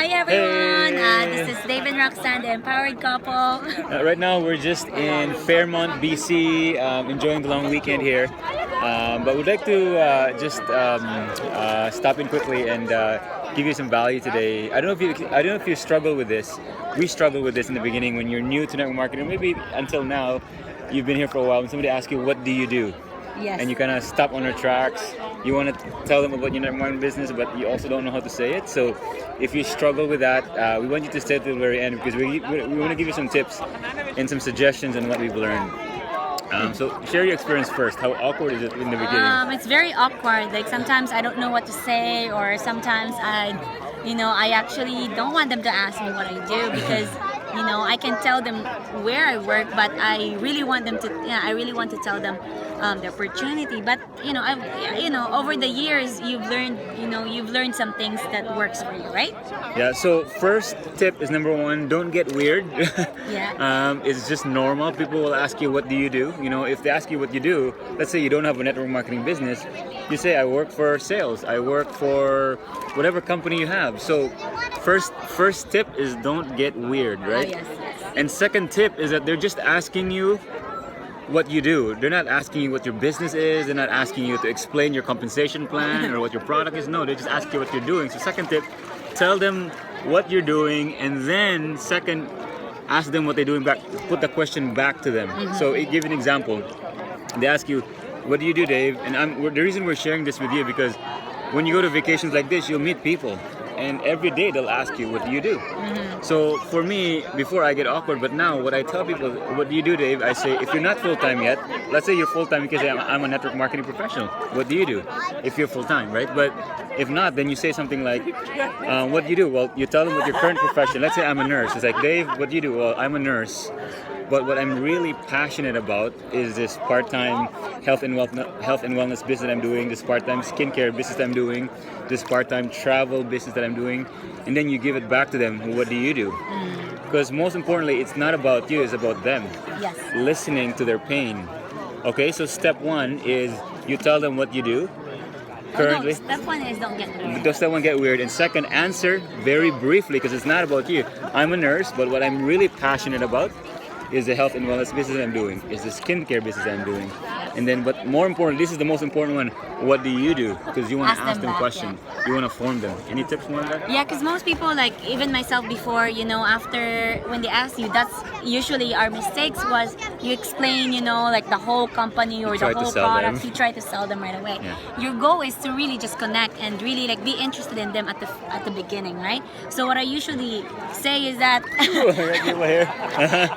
Hi everyone, Hey. this is Dave and Roxanne, the empowered couple. Right now, we're just in Fairmont, BC, enjoying the long weekend here. But we'd like to just stop in quickly and give you some value today. I don't know if you struggle with this. We struggle with this in the beginning when you're new to network marketing, or maybe until now, you've been here for a while. When somebody asks you, "What do you do?" Yes. and you kind of stop on their tracks. You want to tell them about your network marketing business, but you also don't know how to say it. So, if you struggle with that, we want you to stay till the very end because we want to give you some tips and some suggestions on what we've learned. So, share your experience first. How awkward is it in the beginning? It's very awkward. Like sometimes I don't know what to say, or sometimes I actually don't want them to ask me what I do because I can tell them where I work, but I really want them to. Yeah, I really want to tell them the opportunity. But over the years, you've learned some things that works for you, right? Yeah. So, first tip is number one: don't get weird. Yeah. It's just normal. People will ask you, "What do you do?" If they ask you what you do, let's say you don't have a network marketing business, you say, "I work for sales. I work for whatever company you have." So, first tip is don't get weird, right? Oh, yes. And second tip is that they're just asking you what you do. They're not asking you what your business is. They're not asking you to explain your compensation plan or what your product is. No, they just ask you what you're doing. So second tip, tell them what you're doing, and then second, ask them what they're doing back. Put the question back to them. So give an example. They ask you, "What do you do, Dave?" And the reason we're sharing this with you because when you go to vacations like this, you'll meet people. And every day they'll ask you, "What do you do?" So for me, before I get awkward, but now what I tell people, "What do you do, Dave?" I say, if you're not full time yet, let's say you're full time because I'm a network marketing professional. What do you do? If you're full time, right? But if not, then you say something like, "What do you do?" Well, you tell them what your current profession. Let's say I'm a nurse. It's like, "Dave, what do you do?" Well, I'm a nurse. But what I'm really passionate about is this part-time health and wellness business that I'm doing, this part-time skincare business that I'm doing, this part-time travel business that I'm doing, and then you give it back to them. What do you do? Because most importantly, it's not about you; it's about them. Yes. Listening to their pain. Okay, so step one is you tell them what you do. Currently, Step one is don't get weird. does that one get weird? And second, answer very briefly because it's not about you. I'm a nurse, but what I'm really passionate about is the health and wellness business I'm doing, is the skincare business I'm doing. And then, but more important, this is the most important one, what do you do? Because you want to Ask ask them them back, questions. You want to form them. Any tips more on that? Yeah, because most people, like even myself before, after when they ask you, that's usually our mistakes was you explain, like the whole company or the try to whole sell product, them. you try to sell them right away. Yeah. Your goal is to really just connect and really like be interested in them at the beginning, right? So what I usually say is that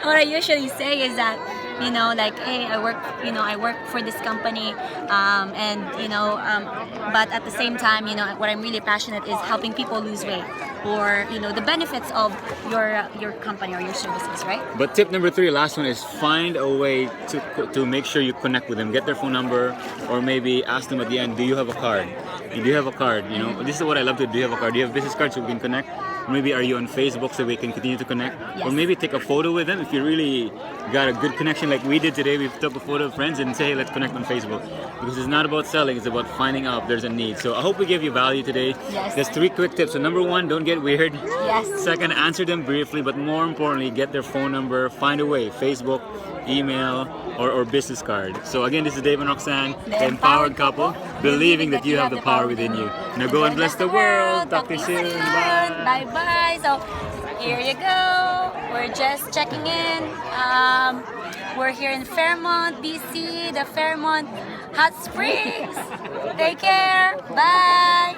what I usually say is that like, hey, I work for this company, but at the same time, what I'm really passionate is helping people lose weight, or the benefits of your company or your services, right? But tip number 3, last one, is find a way to make sure you connect with them. Get their phone number, or maybe ask them at the end, "Do you have a card? Do you have a card?" This is what I love to do. Do you have a card? Do you have business cards so we can connect? Maybe are you on Facebook so we can continue to connect? Yes. Or maybe take a photo with them if you really got a good connection like we did today. We took a photo of friends and say, "Hey, let's connect on Facebook." Because it's not about selling, it's about finding out if there's a need. So I hope we gave you value today. Yes. There's 3 quick tips. So number 1, don't get weird. Yes. Second, answer them briefly, but more importantly, get their phone number, find a way, Facebook, email, or business card. So again, this is Dave and Roxanne, the empowered couple, believing that you have the power within you. Now go and bless the world. Talk to you soon. Bye. Bye. So here you go. We're just checking in. We're here in Fairmont, BC, the Fairmont Hot Springs. Take care. Bye.